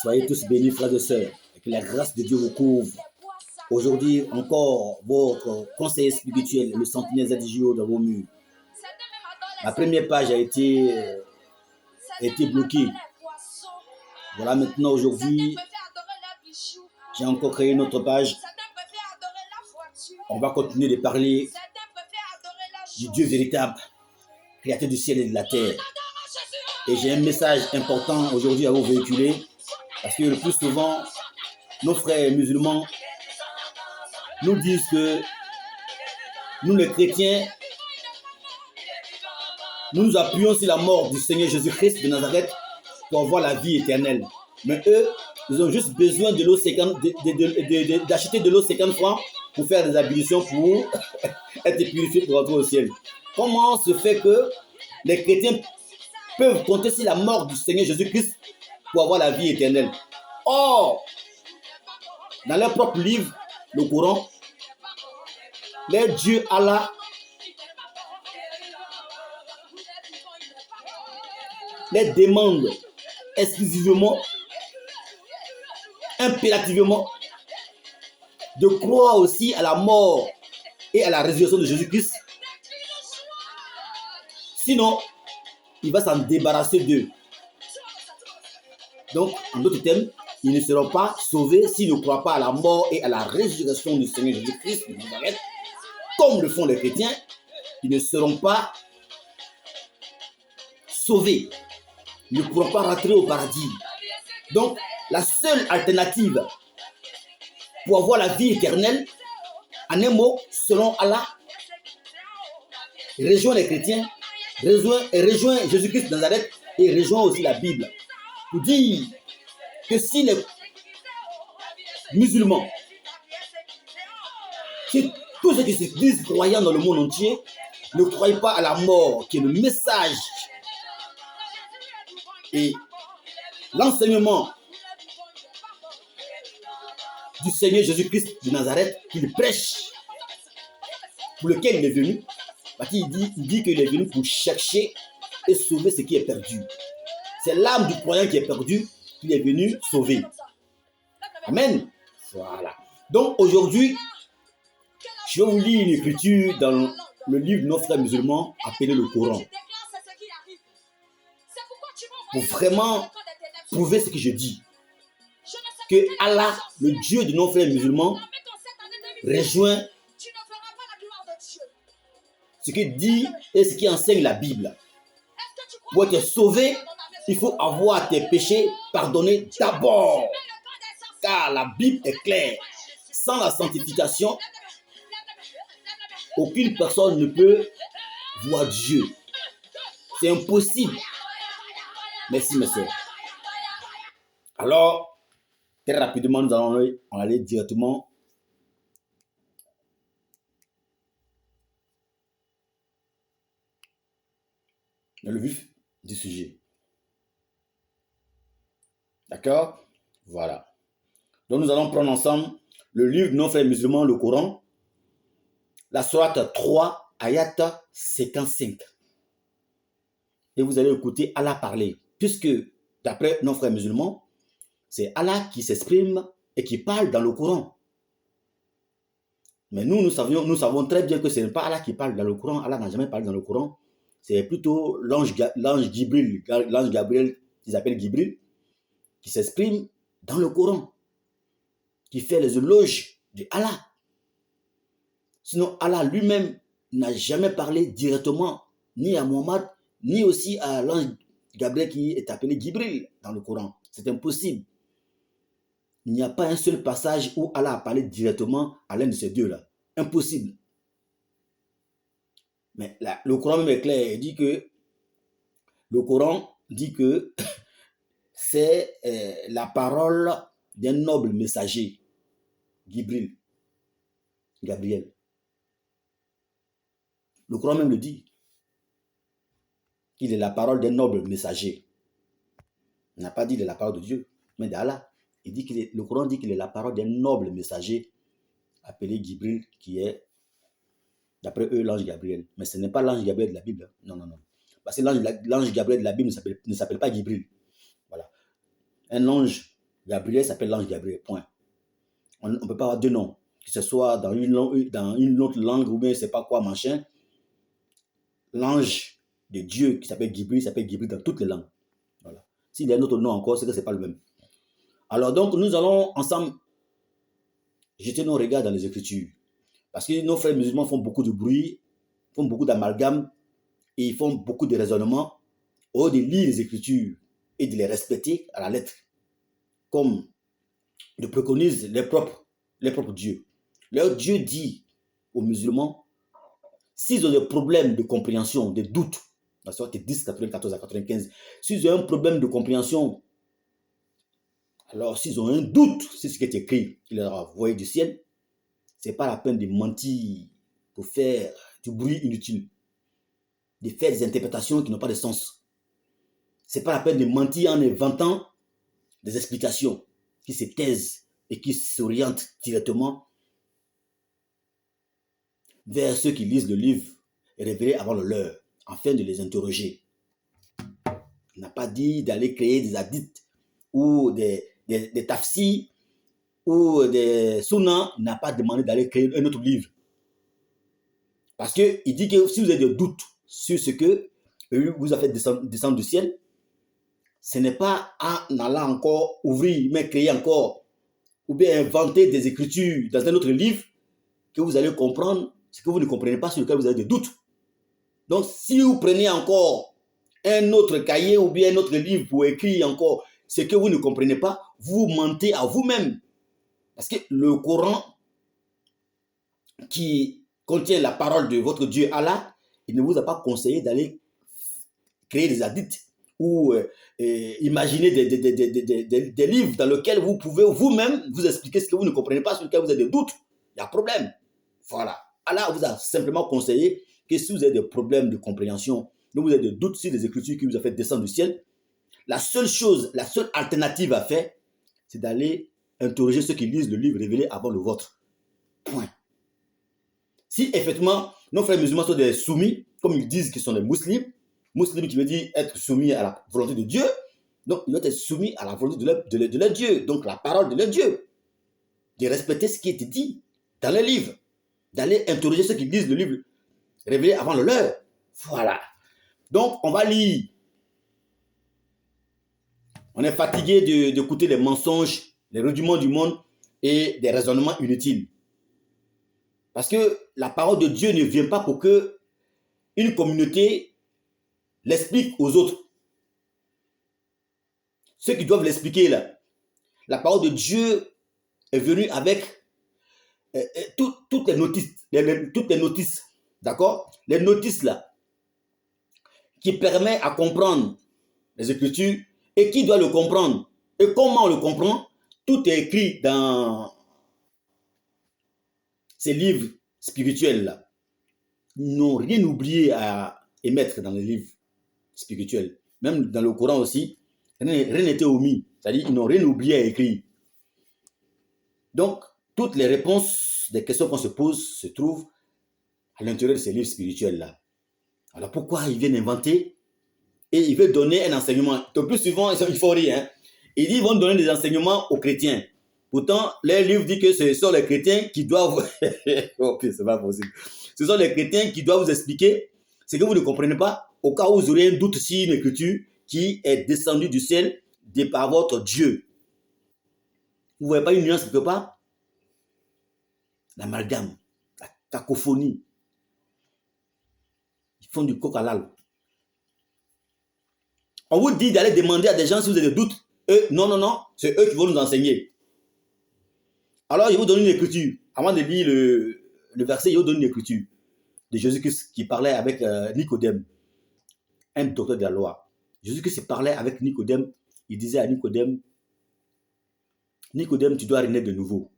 Soyez tous bénis, frères et sœurs, et que la grâce de Dieu vous couvre. Aujourd'hui, encore, votre conseiller spirituel, le sentinelle ZJO dans vos murs. Ma première page a été bloquée. Voilà, maintenant, aujourd'hui, j'ai encore créé une autre page. On va continuer de parler du Dieu véritable, créateur du ciel et de la terre. Et j'ai un message important aujourd'hui à vous véhiculer, parce que le plus souvent, nos frères musulmans nous disent que nous les chrétiens, nous nous appuyons sur la mort du Seigneur Jésus-Christ de Nazareth pour avoir la vie éternelle. Mais eux, ils ont juste besoin de l'eau d'acheter de l'eau 50 francs pour faire des ablutions pour être purifiés pour rentrer au ciel. Comment se fait que les chrétiens peuvent compter sur la mort du Seigneur Jésus-Christ pour avoir la vie éternelle? Or, dans leur propre livre, le Coran, leur Dieu Allah les demande exclusivement, impérativement, de croire aussi à la mort et à la résurrection de Jésus-Christ. Sinon, il va s'en débarrasser d'eux. Donc, en d'autres termes, ils ne seront pas sauvés s'ils ne croient pas à la mort et à la résurrection du Seigneur Jésus-Christ. Comme le font les chrétiens, ils ne seront pas sauvés. Ils ne pourront pas rentrer au paradis. Donc, la seule alternative pour avoir la vie éternelle, en un mot, selon Allah, rejoint les chrétiens, rejoint Jésus-Christ de Nazareth et rejoint aussi la Bible. Pour dire que si les musulmans, si tous ceux qui se disent croyants dans le monde entier, ne croient pas à la mort, qui est le message et l'enseignement du Seigneur Jésus-Christ de Nazareth qu'il prêche, pour lequel il est venu, parce qu'il dit qu'il est venu pour chercher et sauver ce qui est perdu. C'est l'âme du croyant qui est perdue qu'il est venu sauver. Amen. Voilà. Donc aujourd'hui, je vais vous lire une écriture dans le livre de nos frères musulmans appelé le Coran. Pour vraiment prouver ce que je dis. Que Allah, le Dieu de nos frères musulmans, rejoint ce qui dit et ce qui enseigne la Bible. Pour être sauvé, il faut avoir tes péchés pardonnés d'abord. Car la Bible est claire. Sans la sanctification, aucune personne ne peut voir Dieu. C'est impossible. Merci, mes soeurs. Alors, très rapidement, nous allons aller directement dans le vif du sujet. D'accord? Voilà. Donc, nous allons prendre ensemble le livre de nos frères musulmans, le Coran, la sourate 3, ayat 55. Et vous allez écouter Allah parler. Puisque, d'après nos frères musulmans, c'est Allah qui s'exprime et qui parle dans le Coran. Mais nous savons très bien que ce n'est pas Allah qui parle dans le Coran. Allah n'a jamais parlé dans le Coran. C'est plutôt l'ange Gabriel, qu'ils appellent Gibril, qui s'exprime dans le Coran, qui fait les éloges de Allah. Sinon, Allah lui-même n'a jamais parlé directement ni à Mohammed, ni aussi à l'ange Gabriel qui est appelé Gibril dans le Coran. C'est impossible. Il n'y a pas un seul passage où Allah a parlé directement à l'un de ces deux-là. Impossible. Mais là, le Coran même est clair. Il dit que le Coran dit que c'est la parole d'un noble messager, Gabriel. Le Coran même le dit. Qu'il est la parole d'un noble messager. Il n'a pas dit de la parole de Dieu, mais d'Allah. Le Coran dit qu'il est la parole d'un noble messager appelé Gibril, qui est, d'après eux, l'ange Gabriel. Mais ce n'est pas l'ange Gabriel de la Bible. Non. Parce que l'ange Gabriel de la Bible ne s'appelle pas Gibril. Voilà. Un ange Gabriel s'appelle l'ange Gabriel, point. On ne peut pas avoir deux noms, que ce soit dans une autre langue ou bien je ne sais pas quoi, machin. L'ange de Dieu qui s'appelle Gabriel dans toutes les langues. Voilà. S'il y a un autre nom encore, c'est que ce n'est pas le même. Alors donc, nous allons ensemble jeter nos regards dans les Écritures. Parce que nos frères musulmans font beaucoup de bruit, font beaucoup d'amalgame et ils font beaucoup de raisonnements au lieu de lire les Écritures et de les respecter à la lettre, comme le préconisent les propres dieux. Leur Dieu dit aux musulmans, s'ils ont des problèmes de compréhension, des doutes, la sorte 10, 94 à 95, s'ils ont un problème de compréhension, alors s'ils ont un doute sur ce qui est écrit, qu'il leur a envoyé du ciel, ce n'est pas la peine de mentir pour faire du bruit inutile, de faire des interprétations qui n'ont pas de sens. Ce n'est pas la peine de mentir en inventant des explications qui se taisent et qui s'orientent directement vers ceux qui lisent le livre révélé avant le leur, afin de les interroger. Il n'a pas dit d'aller créer des hadiths ou des tafsirs ou des sunnahs. Il n'a pas demandé d'aller créer un autre livre. Parce qu'il dit que si vous avez des doutes sur ce que vous a fait descendre du ciel, ce n'est pas en allant encore ouvrir, mais créer encore, ou bien inventer des écritures dans un autre livre que vous allez comprendre ce que vous ne comprenez pas, sur lequel vous avez des doutes. Donc, si vous prenez encore un autre cahier ou bien un autre livre pour écrire encore ce que vous ne comprenez pas, vous mentez à vous-même. Parce que le Coran qui contient la parole de votre Dieu Allah, il ne vous a pas conseillé d'aller créer des hadiths ou imaginer des livres dans lesquels vous pouvez vous-même vous expliquer ce que vous ne comprenez pas, sur lequel vous avez des doutes. Il y a problème. Voilà. Allah vous a simplement conseillé que si vous avez des problèmes de compréhension, donc vous avez des doutes sur les écritures qui vous a fait descendre du ciel, la seule alternative à faire, c'est d'aller interroger ceux qui lisent le livre révélé avant le vôtre. Point. Si effectivement nos frères musulmans sont des soumis, comme ils disent qu'ils sont des musulmans qui veut dire être soumis à la volonté de Dieu, donc ils doivent être soumis à la volonté de leur Dieu, donc la parole de leur Dieu, de respecter ce qui est dit dans les livres, d'aller interroger ceux qui lisent le livre révélé avant le leur. Voilà. Donc, on va lire. On est fatigué d'écouter les mensonges, les rudiments du monde et des raisonnements inutiles. Parce que la parole de Dieu ne vient pas pour que une communauté l'explique aux autres. Ceux qui doivent l'expliquer là, la parole de Dieu est venue avec toutes les notices, d'accord? Les notices là, qui permettent à comprendre les Écritures et qui doit le comprendre. Et comment on le comprend? Tout est écrit dans ces livres spirituels là. Ils n'ont rien oublié à émettre dans les livres spirituels. Même dans le Coran aussi, rien n'était omis. C'est-à-dire qu'ils n'ont rien oublié à écrire. Donc, toutes les réponses des questions qu'on se pose se trouvent à l'intérieur de ces livres spirituels-là. Alors, pourquoi ils viennent inventer et ils veulent donner un enseignement? Le plus souvent, ils font rire. Hein? Ils disent qu'ils vont donner des enseignements aux chrétiens. Pourtant, les livres disent que ce sont les chrétiens qui doivent... oh, c'est pas possible. Ce sont les chrétiens qui doivent vous expliquer ce que vous ne comprenez pas, au cas où vous aurez un doute sur une écriture qui est descendue du ciel par votre Dieu. Vous ne voyez pas une nuance quelque part? L'amalgame, la cacophonie. Ils font du coq à l'âne. On vous dit d'aller demander à des gens si vous avez des doutes. Eux, non, c'est eux qui vont nous enseigner. Alors, je vous donne une écriture. Avant de lire le verset, je vous donne une écriture de Jésus-Christ qui parlait avec Nicodème, un docteur de la loi. Jésus-Christ parlait avec Nicodème. Il disait à Nicodème, Nicodème, tu dois renaître de nouveau.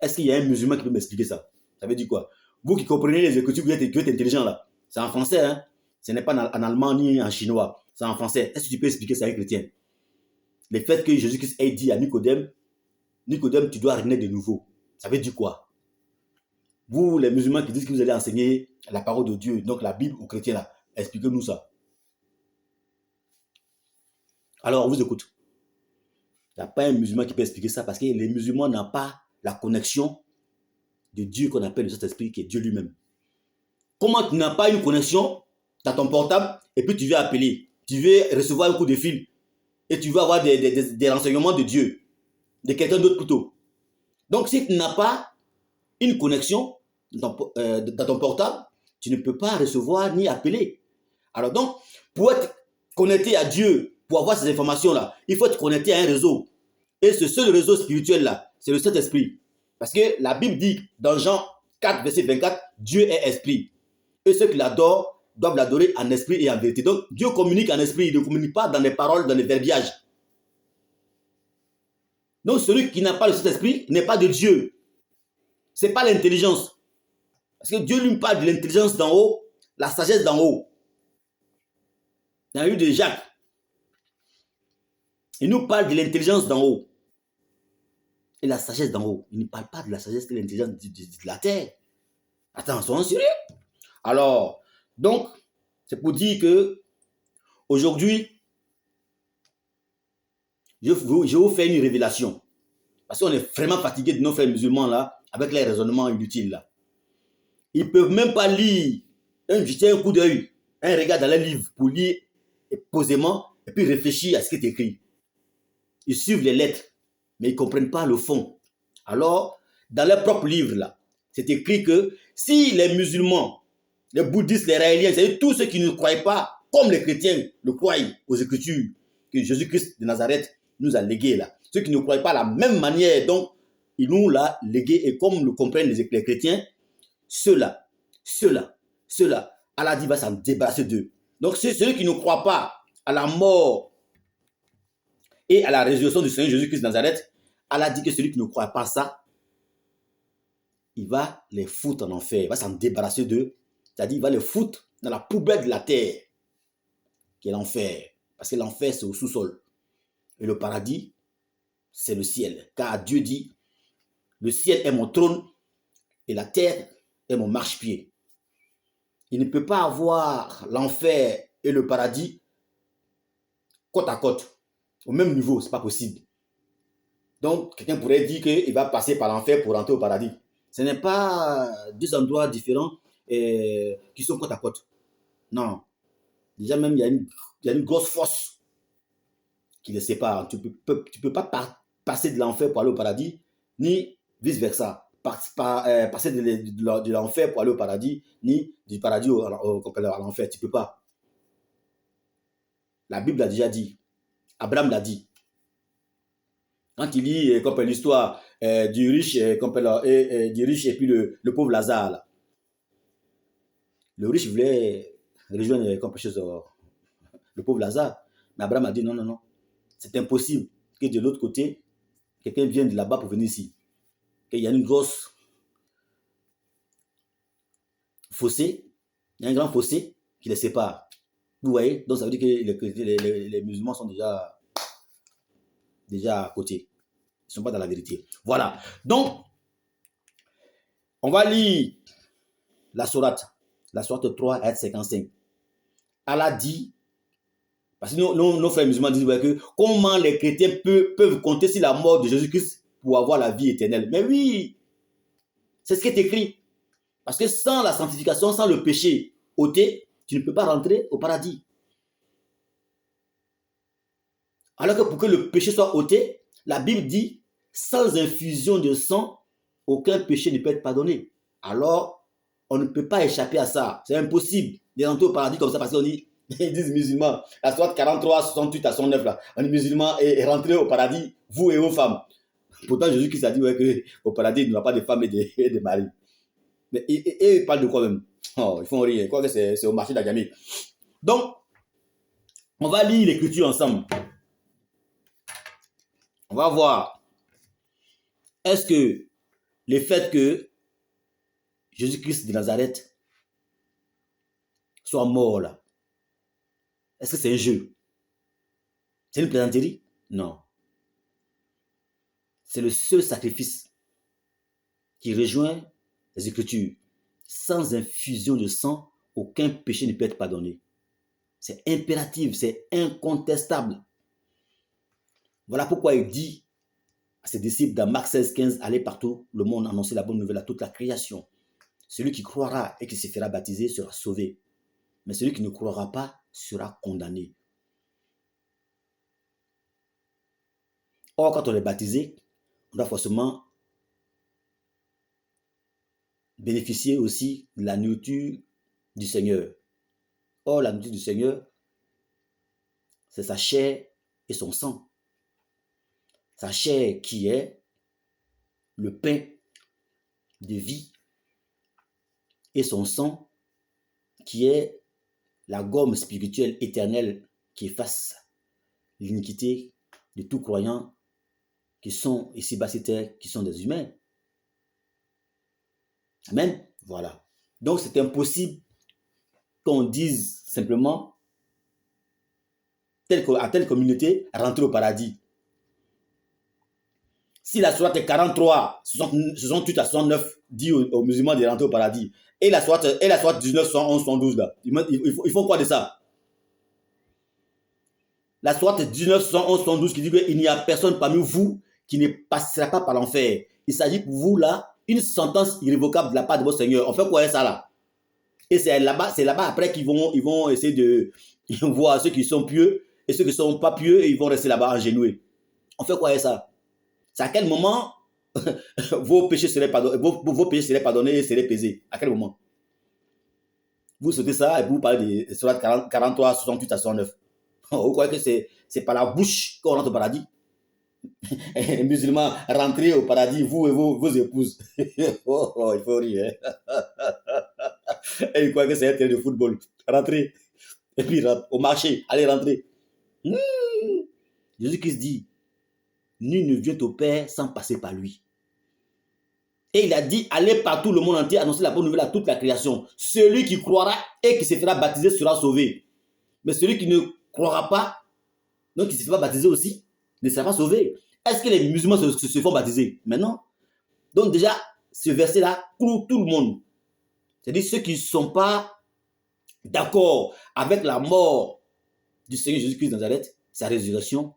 Est-ce qu'il y a un musulman qui peut m'expliquer ça? Ça veut dire quoi? Vous qui comprenez les écritures, vous êtes intelligent là. C'est en français, hein? Ce n'est pas en allemand ni en chinois. C'est en français. Est-ce que tu peux expliquer ça à un chrétien? Le fait que Jésus-Christ ait dit à Nicodème, Nicodème, tu dois renaître de nouveau. Ça veut dire quoi? Vous, les musulmans qui disent que vous allez enseigner la parole de Dieu, donc la Bible aux chrétiens là, expliquez-nous ça. Alors, on vous écoute. Il n'y a pas un musulman qui peut expliquer ça parce que les musulmans n'ont pas la connexion de Dieu qu'on appelle le Saint-Esprit, qui est Dieu lui-même. Comment tu n'as pas une connexion dans ton portable et puis tu veux appeler, tu veux recevoir un coup de fil et tu veux avoir des renseignements de Dieu, de quelqu'un d'autre plutôt. Donc si tu n'as pas une connexion dans ton portable, tu ne peux pas recevoir ni appeler. Alors donc, pour être connecté à Dieu, pour avoir ces informations-là, il faut être connecté à un réseau. Et ce seul réseau spirituel-là, c'est le Saint-Esprit. Parce que la Bible dit dans Jean 4, verset 24, Dieu est esprit. Et ceux qui l'adorent doivent l'adorer en esprit et en vérité. Donc Dieu communique en esprit, il ne communique pas dans les paroles, dans les verbiages. Donc celui qui n'a pas le Saint-Esprit n'est pas de Dieu. Ce n'est pas l'intelligence. Parce que Dieu lui parle de l'intelligence d'en haut, la sagesse d'en haut. Dans le livre de Jacques, il nous parle de l'intelligence d'en haut. Et la sagesse d'en haut. Il ne parle pas de la sagesse et de l'intelligence de la terre. Attends, soyons sérieux. Alors, donc, c'est pour dire que aujourd'hui, je vous fais une révélation. Parce qu'on est vraiment fatigué de nos frères musulmans là, avec les raisonnements inutiles là. Ils ne peuvent même pas lire, jeter un coup d'œil, un regard dans les livres pour lire posément et puis réfléchir à ce qui est écrit. Ils suivent les lettres, mais ils ne comprennent pas le fond. Alors, dans leurs propres livres là, c'est écrit que si les musulmans, les bouddhistes, les raéliens, c'est-à-dire tous ceux qui ne croient pas, comme les chrétiens le croient aux Écritures, que Jésus-Christ de Nazareth nous a légué là. Ceux qui ne croient pas de la même manière, donc, il nous l'a légué, et comme le comprennent les chrétiens, ceux-là, Allah dit va s'en débarrasser d'eux. Donc, c'est ceux qui ne croient pas à la mort et à la résurrection du Seigneur Jésus-Christ de Nazareth, Allah dit que celui qui ne croit pas ça, il va les foutre en enfer, il va s'en débarrasser d'eux, c'est-à-dire il va les foutre dans la poubelle de la terre, qui est l'enfer. Parce que l'enfer, c'est au sous-sol. Et le paradis, c'est le ciel. Car Dieu dit, le ciel est mon trône et la terre est mon marchepied. Il ne peut pas avoir l'enfer et le paradis côte à côte, au même niveau, ce n'est pas possible. Donc, quelqu'un pourrait dire qu'il va passer par l'enfer pour rentrer au paradis. Ce n'est pas deux endroits différents qui sont côte à côte. Non. Déjà même, il y a une grosse fosse qui les sépare. Tu ne peux pas passer de l'enfer pour aller au paradis, ni vice-versa. Passer de l'enfer pour aller au paradis, ni du paradis à l'enfer. Tu ne peux pas. La Bible l'a déjà dit. Abraham l'a dit. Quand il lit l'histoire du riche et puis le pauvre Lazare, là. Le riche voulait rejoindre le pauvre Lazare. Mais Abraham a dit non, non, non. C'est impossible que de l'autre côté, quelqu'un vienne de là-bas pour venir ici. Il y a une grosse fossé, il y a un grand fossé qui les sépare. Vous voyez? Donc ça veut dire que les musulmans sont déjà à côté. Ils ne sont pas dans la vérité. Voilà. Donc, on va lire la sourate 3, ayat 55. Allah dit, parce que nos frères musulmans disent que comment les chrétiens peuvent compter sur la mort de Jésus-Christ pour avoir la vie éternelle. Mais oui, c'est ce qui est écrit. Parce que sans la sanctification, sans le péché ôté, tu ne peux pas rentrer au paradis. Alors que pour que le péché soit ôté, la Bible dit, sans infusion de sang, aucun péché ne peut être pardonné. Alors, on ne peut pas échapper à ça. C'est impossible de rentrer au paradis comme ça parce qu'on dit, ils disent musulmans, la sourate 43, 68 à 109 là, on est musulmans et rentrez au paradis, vous et vos femmes. Pourtant, Jésus-Christ a dit qu'au paradis, il n'y aura pas de femmes et de maris. Mais ils parlent de quoi même? Oh, ils font rire. Quoi que c'est au marché d'Agami. Donc, on va lire l'écriture ensemble. On va voir. Est-ce que le fait que Jésus-Christ de Nazareth soit mort là, est-ce que c'est un jeu? C'est une plaisanterie? Non. C'est le seul sacrifice qui rejoint les Écritures. Sans infusion de sang, aucun péché ne peut être pardonné. C'est impératif, c'est incontestable. Voilà pourquoi il dit à ses disciples dans Marc 16, 15, allez partout le monde, annoncer la bonne nouvelle à toute la création. Celui qui croira et qui se fera baptiser sera sauvé. Mais celui qui ne croira pas sera condamné. Or, quand on est baptisé, on doit forcément bénéficier aussi de la nourriture du Seigneur. Or, la nourriture du Seigneur, c'est sa chair et son sang. Sa chair qui est le pain de vie et son sang qui est la gomme spirituelle éternelle qui efface l'iniquité de tout croyant qui sont ici-bas sur terre, qui sont des humains. Amen. Voilà. Donc c'est impossible qu'on dise simplement à telle communauté rentrer au paradis. Si la sourate 43, 68 à 69 dit aux musulmans de rentrer au paradis, et la sourate 19, 111, 112 là, ils font quoi de ça? La sourate 19, 111, 112 qui dit qu'il n'y a personne parmi vous qui ne passera pas par l'enfer. Il s'agit pour vous là, une sentence irrévocable de la part de votre Seigneur. On fait quoi avec ça là? Et c'est là-bas après qu'ils vont essayer de voir ceux qui sont pieux et ceux qui ne sont pas pieux, et ils vont rester là-bas agenouillés. On fait quoi avec ça? C'est à quel moment vos péchés seraient pardonnés et seraient pesés? À quel moment? Vous sautez ça et vous parlez de Sourate 43, 68 à 69. Vous croyez que c'est par la bouche qu'on rentre au paradis? Les musulmans, rentrez au paradis, vous et vos épouses. Oh, il faut rire. Hein? Et ils croient que c'est un terrain de football. Rentrez. Et puis au marché, allez rentrer. Jésus-Christ dit, nul ne vient au Père sans passer par lui. Et il a dit, allez partout le monde entier, annoncer la bonne nouvelle à toute la création. Celui qui croira et qui se fera baptiser sera sauvé. Mais celui qui ne croira pas, donc qui ne se fera baptiser aussi, ne sera pas sauvé. Est-ce que les musulmans se font baptiser? Mais non. Donc déjà, ce verset-là cloue tout le monde. C'est-à-dire ceux qui ne sont pas d'accord avec la mort du Seigneur Jésus-Christ de Nazareth, sa résurrection,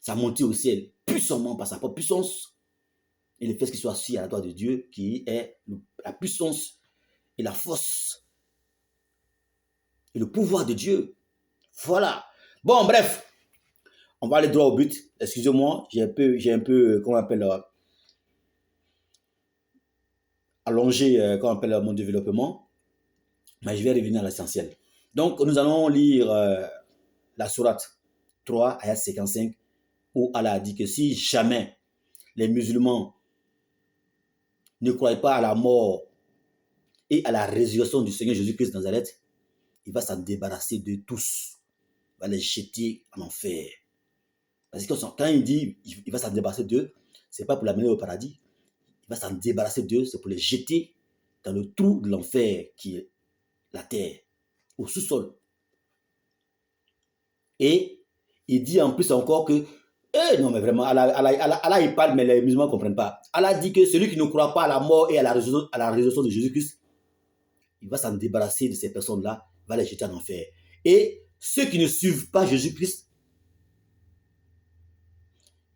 sa montée au ciel, puissamment par sa propre puissance, et le fait qu'il soit assis à la droite de Dieu, qui est la puissance et la force et le pouvoir de Dieu. Voilà. Bon, bref, on va aller droit au but. Excusez-moi, j'ai un peu, comment on appelle, allongé, comment on appelle, mon développement, mais je vais revenir à l'essentiel. Donc, nous allons lire la sourate 3, ayat 55, où Allah a dit que si jamais les musulmans ne croient pas à la mort et à la résurrection du Seigneur Jésus-Christ de Nazareth, il va s'en débarrasser de tous. Il va les jeter en enfer. Parce que quand il dit il va s'en débarrasser d'eux, ce n'est pas pour l'amener au paradis. Il va s'en débarrasser d'eux, c'est pour les jeter dans le trou de l'enfer qui est la terre, au sous-sol. Et il dit en plus encore que, non mais vraiment, Allah il parle, mais les musulmans ne comprennent pas. Allah dit que celui qui ne croit pas à la mort et à la résurrection de Jésus-Christ, il va s'en débarrasser de ces personnes-là, il va les jeter en enfer. Et ceux qui ne suivent pas Jésus-Christ,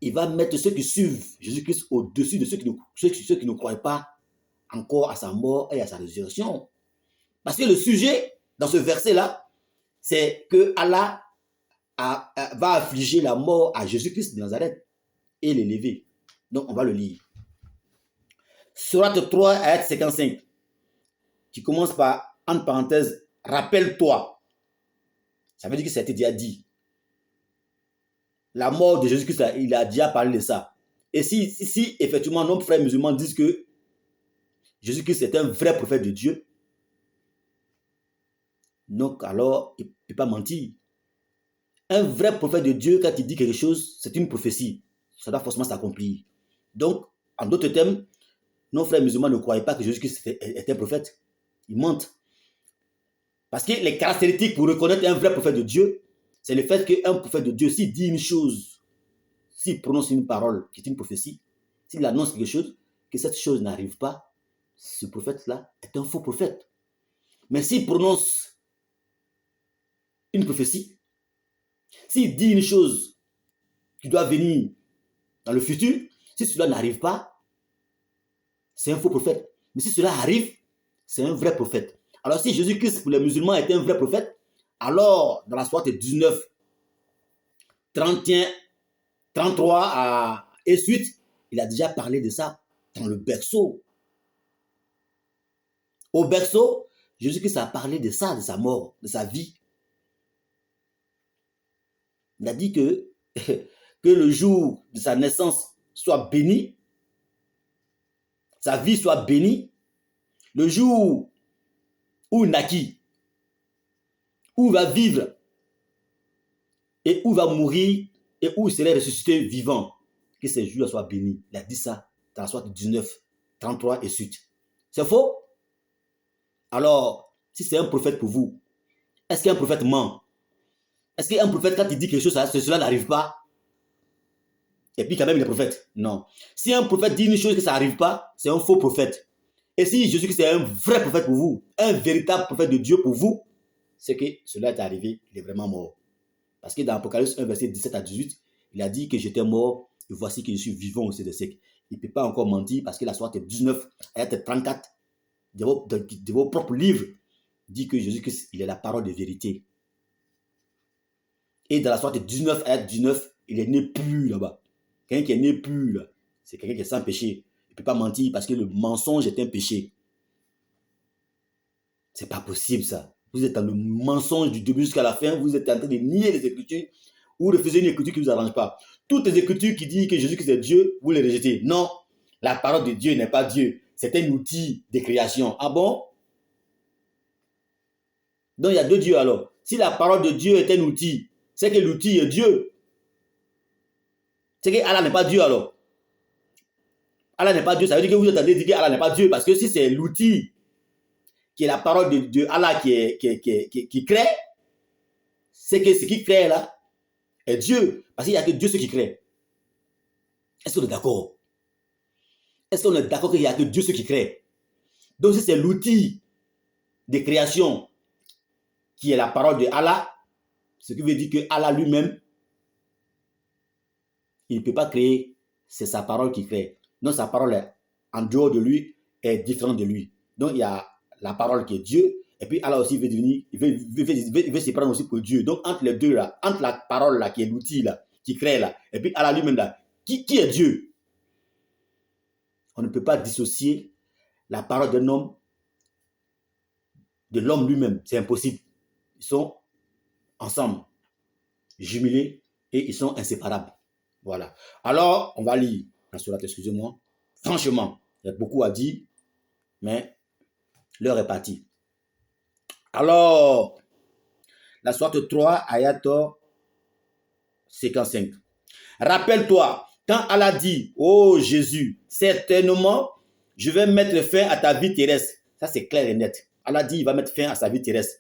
il va mettre ceux qui suivent Jésus-Christ au-dessus de ceux qui ne croient pas encore à sa mort et à sa résurrection. Parce que le sujet, dans ce verset-là, c'est que Allah va affliger la mort à Jésus-Christ de Nazareth et l'élever. Donc, on va le lire. Sourate 3, ayat 55, qui commence par, entre parenthèses, rappelle-toi. Ça veut dire que ça a été déjà dit. La mort de Jésus-Christ, il a déjà parlé de ça. Et si effectivement nos frères musulmans disent que Jésus-Christ est un vrai prophète de Dieu, donc alors il ne peut pas mentir. Un vrai prophète de Dieu, quand il dit quelque chose, c'est une prophétie. Ça doit forcément s'accomplir. Donc, en d'autres termes, nos frères musulmans ne croyaient pas que Jésus-Christ était un prophète. Ils mentent. Parce que les caractéristiques pour reconnaître un vrai prophète de Dieu, c'est le fait qu'un prophète de Dieu, s'il dit une chose, s'il prononce une parole qui est une prophétie, s'il annonce quelque chose, que cette chose n'arrive pas, ce prophète-là est un faux prophète. Mais s'il prononce une prophétie, s'il dit une chose qui doit venir dans le futur, si cela n'arrive pas, c'est un faux prophète. Mais si cela arrive, c'est un vrai prophète. Alors si Jésus-Christ pour les musulmans était un vrai prophète, alors dans la sourate 19, 31, 33 et suite, il a déjà parlé de ça dans le berceau. Au berceau, Jésus-Christ a parlé de ça, de sa mort, de sa vie. Il a dit que le jour de sa naissance soit béni, sa vie soit bénie, le jour où il naquit, où il va vivre et où il va mourir et où il serait ressuscité vivant, que ces jours soient bénis. Il a dit ça dans la sourate 19, 33 et suite. C'est faux? Alors, si c'est un prophète pour vous, est-ce qu'un prophète ment? Est-ce qu'un prophète, quand il dit quelque chose, cela n'arrive pas? Et puis quand même il est prophète? Non. Si un prophète dit une chose que ça n'arrive pas, c'est un faux prophète. Et si Jésus-Christ est un vrai prophète pour vous, un véritable prophète de Dieu pour vous, c'est que cela est arrivé, il est vraiment mort. Parce que dans Apocalypse 1, verset 17 à 18, il a dit que j'étais mort et voici que je suis vivant au sein des siècles. Il ne peut pas encore mentir parce que la sourate 19, ayat 34 de vos propres livres dit que Jésus-Christ, il est la parole de vérité. Et dans la sourate 19, ayat 19, il est né pur là-bas. Quelqu'un qui est né pur, là, c'est quelqu'un qui est sans péché. Il ne peut pas mentir parce que le mensonge est un péché. C'est pas possible ça. Vous êtes dans le mensonge du début jusqu'à la fin. Vous êtes en train de nier les Écritures ou refuser une écriture qui ne vous arrange pas. Toutes les Écritures qui disent que Jésus-Christ est Dieu, vous les rejetez. Non, la parole de Dieu n'est pas Dieu. C'est un outil de création. Ah bon? Donc il y a deux dieux alors. Si la parole de Dieu est un outil, c'est que l'outil est Dieu. C'est que Allah n'est pas Dieu alors. Allah n'est pas Dieu. Ça veut dire que vous êtes en train de dire qu'Allah n'est pas Dieu. Parce que si c'est l'outil qui est la parole de Allah qui crée, c'est que ce qui crée là est Dieu. Parce qu'il n'y a que Dieu ce qui crée. Est-ce qu'on est d'accord? Est-ce qu'on est d'accord qu'il n'y a que Dieu ce qui crée? Donc si c'est l'outil de création qui est la parole de Allah, ce qui veut dire que Allah lui-même, il ne peut pas créer, c'est sa parole qui crée. Donc sa parole est en dehors de lui, est différente de lui. Donc il y a la parole qui est Dieu, et puis Allah aussi veut devenir, il veut se prendre aussi pour Dieu. Donc entre les deux là, entre la parole là qui est l'outil là, qui crée là, et puis Allah lui-même là, qui est Dieu? On ne peut pas dissocier la parole d'un homme de l'homme lui-même. C'est impossible. Ils sont ensemble, jumelés, et ils sont inséparables. Voilà. Alors, on va lire la sourate, excusez-moi. Franchement, il y a beaucoup à dire, mais l'heure est partie. Alors, la sourate 3, ayat 55. Rappelle-toi, quand Allah dit, oh Jésus, certainement, je vais mettre fin à ta vie terrestre. Ça, c'est clair et net. Allah dit, il va mettre fin à sa vie terrestre.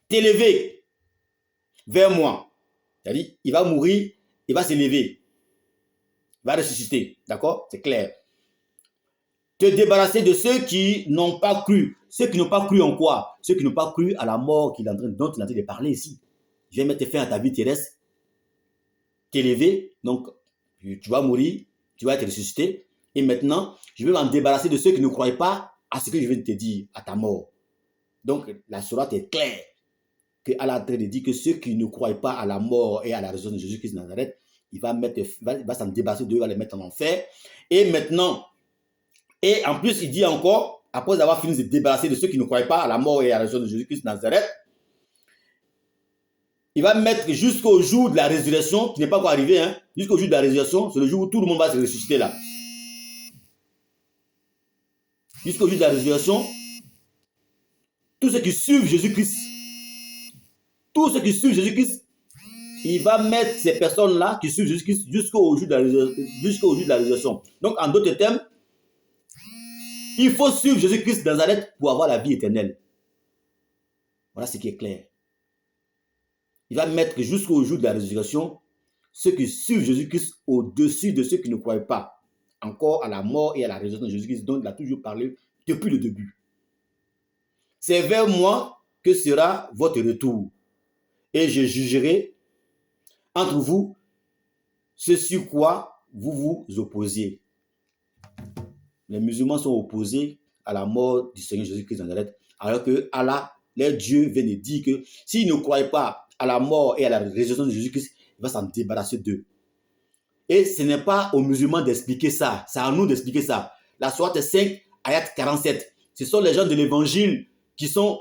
T'élever vers moi. C'est-à-dire, il va mourir, il va s'élever. Il va ressusciter. D'accord? C'est clair. Te débarrasser de ceux qui n'ont pas cru. Ceux qui n'ont pas cru en quoi? Ceux qui n'ont pas cru à la mort dont il est en train de parler ici. Je vais mettre fin à ta vie terrestre. T'élever. Donc, tu vas mourir. Tu vas être ressuscité. Et maintenant, je vais m'en débarrasser de ceux qui ne croient pas à ce que je viens de te dire, à ta mort. Donc, la sourate est claire. Que Allah est en train de dire que ceux qui ne croient pas à la mort et à la résurrection de Jésus-Christ de Nazareth, il va s'en débarrasser d'eux, il va les mettre en enfer. Et maintenant, et en plus, il dit encore, après avoir fini de se débarrasser de ceux qui ne croient pas à la mort et à la résurrection de Jésus-Christ de Nazareth, il va mettre jusqu'au jour de la résurrection, qui n'est pas encore arrivé, hein, jusqu'au jour de la résurrection, c'est le jour où tout le monde va se ressusciter là. Jusqu'au jour de la résurrection, tous ceux qui suivent Jésus-Christ, il va mettre ces personnes-là qui suivent Jésus-Christ jusqu'au jour de la résurrection. Donc, en d'autres termes, il faut suivre Jésus-Christ de Nazareth pour avoir la vie éternelle. Voilà ce qui est clair. Il va mettre jusqu'au jour de la résurrection ceux qui suivent Jésus-Christ au-dessus de ceux qui ne croient pas encore à la mort et à la résurrection de Jésus-Christ, dont il a toujours parlé depuis le début. C'est vers moi que sera votre retour. Et je jugerai entre vous ce sur quoi vous vous opposez. Les musulmans sont opposés à la mort du Seigneur Jésus-Christ de Nazareth, alors que Allah, leur Dieu, vient de dire que s'ils ne croient pas à la mort et à la résurrection de Jésus-Christ, il va s'en débarrasser d'eux. Et ce n'est pas aux musulmans d'expliquer ça, c'est à nous d'expliquer ça. La sourate 5, ayat 47. Ce sont les gens de l'évangile qui sont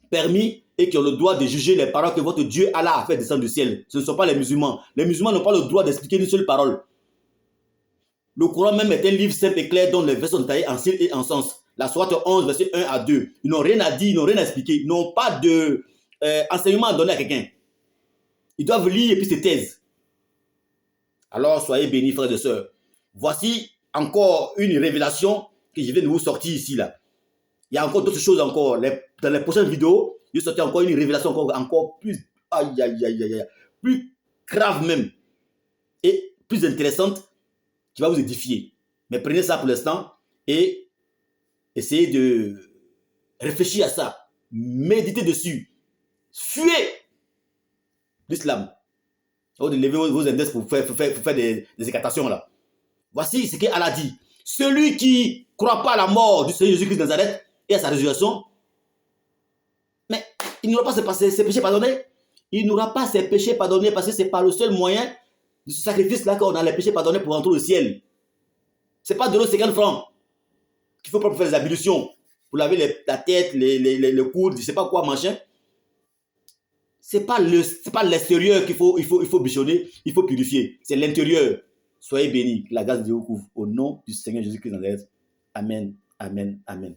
permis et qui ont le droit de juger les paroles que votre Dieu Allah a fait descendre du ciel. Ce ne sont pas les musulmans. Les musulmans n'ont pas le droit d'expliquer une seule parole. Le Coran même est un livre simple et clair dont les versets sont taillés en style et en sens. La sourate 11, verset 1 à 2. Ils n'ont rien à dire, ils n'ont rien à expliquer. Ils n'ont pas d'enseignement à donner à quelqu'un. Ils doivent lire et puis se taisent. Alors soyez bénis, frères et sœurs. Voici encore une révélation que je viens de vous sortir ici. Là. Il y a encore d'autres choses encore. Dans les prochaines vidéos, je vais sortir encore une révélation encore plus, plus grave même. Et plus intéressante qui va vous édifier. Mais prenez ça pour l'instant et essayez de réfléchir à ça. Méditez dessus. Fuyez l'islam. Vous levez vos index pour faire des écartations là. Voici ce qu'Allah dit. Celui qui ne croit pas à la mort du Seigneur Jésus-Christ de Nazareth et à sa résurrection, mais il n'aura pas ses péchés pardonnés. Il n'aura pas ses péchés pardonnés parce que c'est pas le seul moyen de ce sacrifice-là qu'on a les péchés pardonnés pour entrer au ciel. Ce n'est pas de l'eau 50 francs qu'il faut pour faire des ablutions, pour laver la tête, les coudes, je ne sais pas quoi, machin. Ce n'est pas l'extérieur qu'il faut bichonner, il faut purifier. C'est l'intérieur. Soyez bénis. Que la grâce de Dieu vous couvre. Au nom du Seigneur Jésus-Christ de Nazareth. Amen, amen, amen.